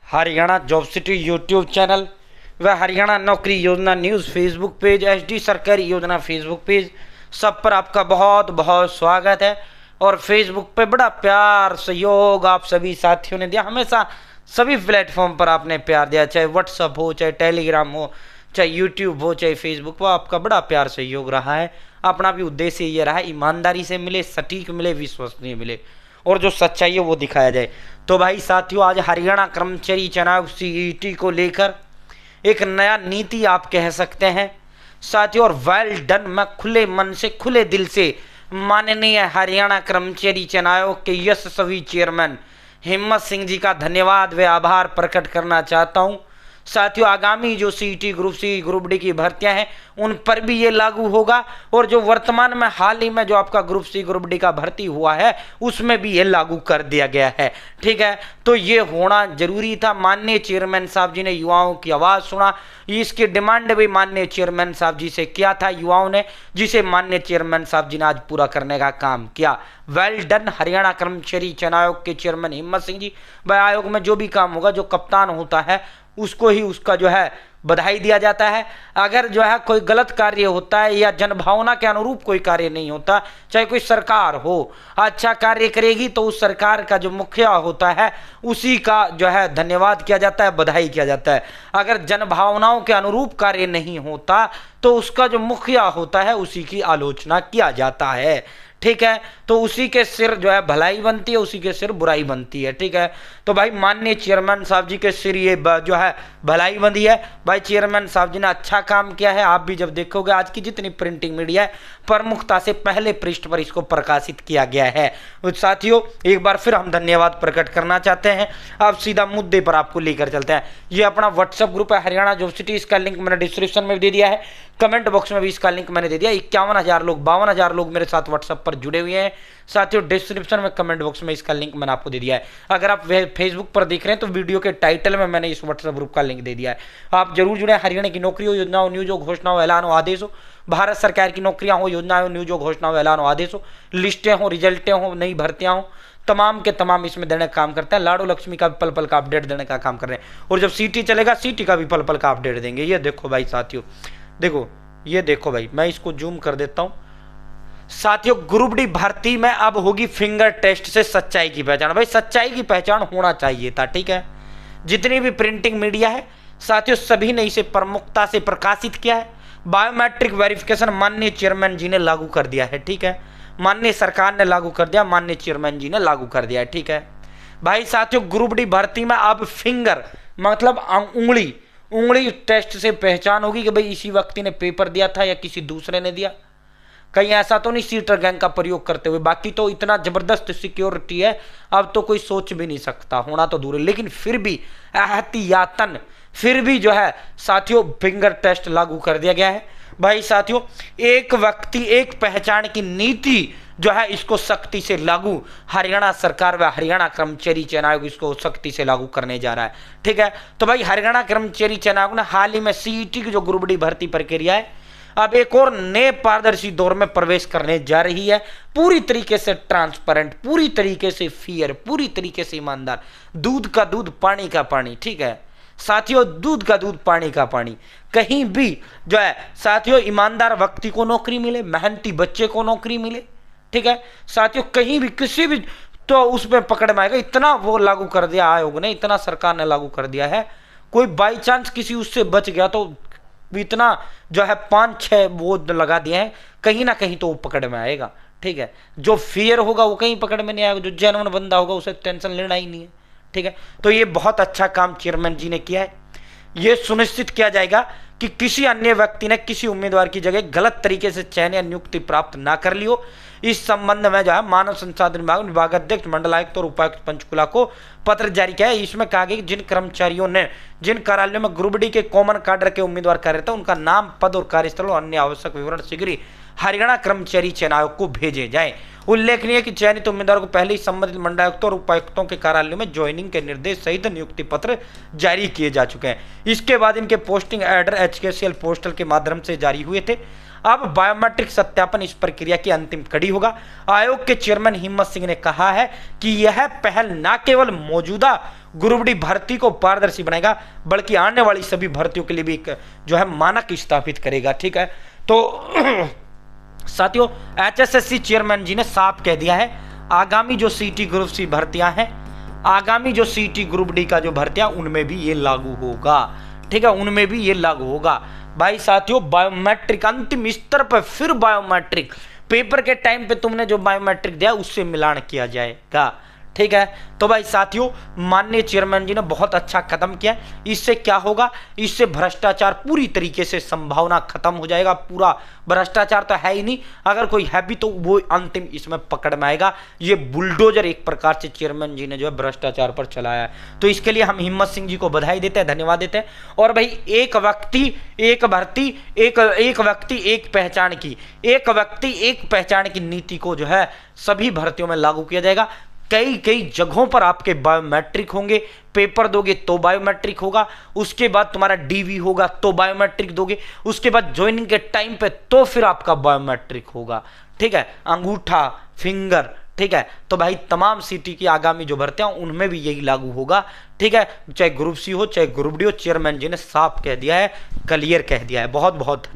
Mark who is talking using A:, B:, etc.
A: Haryana job city YouTube channel व हरियाणा नौकरी योजना न्यूज़ फेसबुक पेज, एचडी सरकारी योजना फेसबुक पेज, सब पर आपका बहुत बहुत स्वागत है। और फेसबुक पे बड़ा प्यार सहयोग आप सभी साथियों ने दिया। हमेशा सभी प्लेटफॉर्म पर आपने प्यार दिया, चाहे व्हाट्सअप हो, चाहे टेलीग्राम हो, चाहे यूट्यूब हो, चाहे फेसबुक हो, आपका बड़ा प्यार सहयोग रहा है। अपना भी उद्देश्य ये रहा है, ईमानदारी से मिले, सटीक मिले, विश्वसनीय मिले और जो सच्चाई है वो दिखाया जाए। तो भाई साथियों, आज हरियाणा कर्मचारी चुनाव सीईटी को लेकर एक नया नीति आप कह सकते हैं साथियों। और वेल डन, मैं खुले मन से खुले दिल से माननीय हरियाणा कर्मचारी चयन आयोग के यशस्वी चेयरमैन हिम्मत सिंह जी का धन्यवाद व आभार प्रकट करना चाहता हूं। साथियों, आगामी जो CET group C group D की भर्तियां हैं उन पर भी ये लागू होगा और जो वर्तमान में हाल ही में जो आपका ग्रुप सी ग्रुप डी का भर्ती हुआ है उसमें भी ये लागू कर दिया गया है। ठीक है, तो ये होना जरूरी था। माननीय चेयरमैन साहब जी ने युवाओं की आवाज़ सुना, इसकी डिमांड भी माननीय चेयरमैन साहब जी से किया था युवाओं ने, जिसे माननीय चेयरमैन साहब जी ने आज पूरा करने का काम किया। वेल डन हरियाणा कर्मचारी चयन आयोग के चेयरमैन हिम्मत सिंह जी। वह आयोग में जो भी काम होगा, जो कप्तान होता है उसको ही उसका जो है बधाई दिया जाता है। अगर जो है कोई गलत कार्य होता है या जनभावना के अनुरूप कोई कार्य नहीं होता, चाहे कोई सरकार हो अच्छा कार्य करेगी तो उस सरकार का जो मुखिया होता है उसी का जो है धन्यवाद किया जाता है, बधाई किया जाता है। अगर जनभावनाओं के अनुरूप कार्य नहीं होता तो उसका जो मुखिया होता है उसी की आलोचना किया जाता है। ठीक है, तो उसी के सिर जो है भलाई बनती है, उसी के सिर बुराई बनती है। ठीक है, तो भाई माननीय चेयरमैन साहब जी के सिर ये जो है भलाई बंधी है। भाई चेयरमैन साहब जी ने अच्छा काम किया है। आप भी जब देखोगे आज की जितनी प्रिंटिंग मीडिया है प्रमुखता से पहले पृष्ठ पर इसको प्रकाशित किया गया है। साथियों, एक बार फिर हम धन्यवाद प्रकट करना चाहते हैं। अब सीधा मुद्दे पर आपको लेकर चलते हैं। ये अपना व्हाट्सएप ग्रुप है हरियाणा जॉब सिटी, इसका लिंक मैंने डिस्क्रिप्शन में दे दिया है, कमेंट बॉक्स में भी इसका लिंक मैंने दे दिया। 51,000 लोग 52,000 लोग मेरे साथ व्हाट्सएप पर जुड़े हुए हैं साथियों। डिस्क्रिप्शन में कमेंट बॉक्स में इसका लिंक मैंने आपको दे दिया है। अगर आप फेसबुक पर देख रहे हैं तो वीडियो के टाइटल में मैंने इस व्हाट्सएप ग्रुप का लिंक दे दिया है। आप जरूर जुड़े। हरियाणा की नौकरी हो, योजना हो, न्यूज हो, घोषणा हो, ऐलान हो, आदेश हो, भारत सरकार की नौकरियां हो, योजना हो, न्यूज हो, घोषणा हो, ऐलान हो, आदेश हो, लिस्टें हो, रिजल्टें हो, नई भर्तियां हो, तमाम के तमाम इसमें देने का काम करते हैं। लाडो लक्ष्मी का भी पल पल का अपडेट देने का काम कर रहे हैं और जब सीटी चलेगा सीटी का भी पल पल का अपडेट देंगे। ये देखो भाई साथियों, देखो ये देखो भाई, मैं इसको जूम कर देता हूं साथियों। ग्रुप डी भर्ती में अब होगी फिंगर टेस्ट से सच्चाई की पहचान। भाई सच्चाई की पहचान होना चाहिए था। ठीक है, जितनी भी प्रिंटिंग मीडिया है साथियों सभी ने इसे प्रमुखता से प्रकाशित किया है। बायोमेट्रिक वेरिफिकेशन माननीय चेयरमैन जी ने लागू कर दिया है। ठीक है, माननीय सरकार ने लागू कर दिया, माननीय चेयरमैन जी ने लागू कर दिया है। ठीक है भाई साथियों, ग्रुप डी भर्ती में अब फिंगर मतलब उंगली टेस्ट से पहचान होगी कि भाई इसी व्यक्ति ने पेपर दिया था या किसी दूसरे ने दिया। कहीं ऐसा तो नहीं सीटर गैंग का प्रयोग करते हुए, बाकी तो इतना जबरदस्त सिक्योरिटी है अब तो कोई सोच भी नहीं सकता, होना तो दूर है। लेकिन फिर भी एहतियातन फिर भी जो है साथियों फिंगर टेस्ट लागू कर दिया गया है। भाई साथियों, एक व्यक्ति एक पहचान की नीति जो है इसको सख्ती से लागू हरियाणा सरकार व हरियाणा कर्मचारी चयन आयोग इसको सख्ती से लागू करने जा रहा है। ठीक है, तो भाई हरियाणा कर्मचारी चयन आयोग ने हाल ही में सीईटी की जो ग्रुप डी भर्ती प्रक्रिया है अब एक और नए पारदर्शी दौर में प्रवेश करने जा रही है। पूरी तरीके से ट्रांसपेरेंट, पूरी तरीके से फेयर, पूरी तरीके से ईमानदार, दूध का दूध पानी का पानी। ठीक है साथियों, दूध का दूध पानी का पानी। कहीं भी जो है साथियों ईमानदार व्यक्ति को नौकरी मिले, मेहनती बच्चे को नौकरी मिले। ठीक है साथियों, कहीं भी किसी भी तो उसमें पकड़ में आएगा। इतना वो लागू कर दिया आयोग ने, इतना सरकार ने लागू कर दिया है। कोई बाई चांस किसी उससे बच गया तो इतना जो है 5-6 वो लगा दिए हैं, कहीं ना कहीं तो वो पकड़ में आएगा। ठीक है, जो फेयर होगा वो कहीं पकड़ में नहीं आएगा, जो जेन्युइन बंदा होगा उसे टेंशन लेना ही नहीं है। ठीक है, तो ये बहुत अच्छा काम चेयरमैन जी ने किया है। ये सुनिश्चित किया जाएगा कि किसी अन्य व्यक्ति ने किसी उम्मीदवार की जगह गलत तरीके से चयन या नियुक्ति प्राप्त ना कर ली हो। इस संबंध में जो है मानव संसाधन विभाग विभागाध्यक्ष मंडलायुक्त और उपायुक्त पंचकुला को पत्र जारी किया है। इसमें कहा गया कि जिन कर्मचारियों ने जिन कार्यालयों में ग्रुप डी के कॉमन काडर के उम्मीदवार कार्य थे उनका नाम, पद और कार्यस्थल और अन्य आवश्यक विवरण शीघ्र ही हरियाणा कर्मचारी चयन आयोग को भेजे जाएं। उल्लेखनीय है कि चयनित उम्मीदवारों को पहले ही संबंधित मंडलायुक्तों और उपायुक्तों के कार्यालयों में ज्वाइनिंग के निर्देश सहित नियुक्ति पत्र जारी किए जा चुके हैं। इसके बाद इनके पोस्टिंग ऑर्डर HKCL पोस्टल के माध्यम से जारी हुए थे। अब बायोमेट्रिक सत्यापन इस प्रक्रिया की अंतिम कड़ी होगा। आयोग के चेयरमैन हिम्मत सिंह ने कहा है कि यह पहल न केवल मौजूदा ग्रुप डी भर्ती को पारदर्शी बनाएगा, बल्कि आने वाली सभी भर्तियों के लिए भी एक जो है मानक स्थापित करेगा। ठीक है, तो साथियों HSSC चेयरमैन जी ने साफ कह दिया है, आगामी जो CT ग्रुप सी भर्तियां हैं, आगामी जो CT ग्रुप डी का जो भर्तियां, उनमें भी ये लागू होगा। ठीक है, उनमें भी ये लागू होगा। भाई साथियों, बायोमेट्रिक अंतिम स्तर पर फिर बायोमेट्रिक पेपर के टाइम पे तुमने जो बायोमेट्रिक दिया उससे मिलान किया जाएगा। ठीक है, तो भाई साथियों, माननीय चेयरमैन जी ने बहुत अच्छा कदम किया। इससे क्या होगा, इससे भ्रष्टाचार पूरी तरीके से संभावना खत्म हो जाएगा। पूरा भ्रष्टाचार तो है ही नहीं, अगर कोई है भी तो वो अंतिम इसमें पकड़ में आएगा। ये बुलडोजर एक प्रकार से चेयरमैन जी ने जो है भ्रष्टाचार पर चलाया है, तो इसके लिए हम हिम्मत सिंह जी को बधाई देते हैं, धन्यवाद देते हैं। और भाई एक व्यक्ति एक भर्ती, एक व्यक्ति एक पहचान की, एक व्यक्ति एक पहचान की नीति को जो है सभी भर्तियों में लागू किया जाएगा। कई जगहों पर आपके बायोमेट्रिक होंगे, पेपर दोगे तो बायोमेट्रिक होगा, उसके बाद तुम्हारा DV होगा तो बायोमेट्रिक दोगे, उसके बाद ज्वाइनिंग के टाइम पे तो फिर आपका बायोमेट्रिक होगा। ठीक है, अंगूठा, फिंगर। ठीक है, तो भाई तमाम CT की आगामी जो भर्तियां उनमें भी यही लागू होगा। ठीक है, चाहे ग्रुप C हो चाहे ग्रुप D हो, चेयरमैन जी ने साफ कह दिया है, क्लियर कह दिया है। बहुत बहुत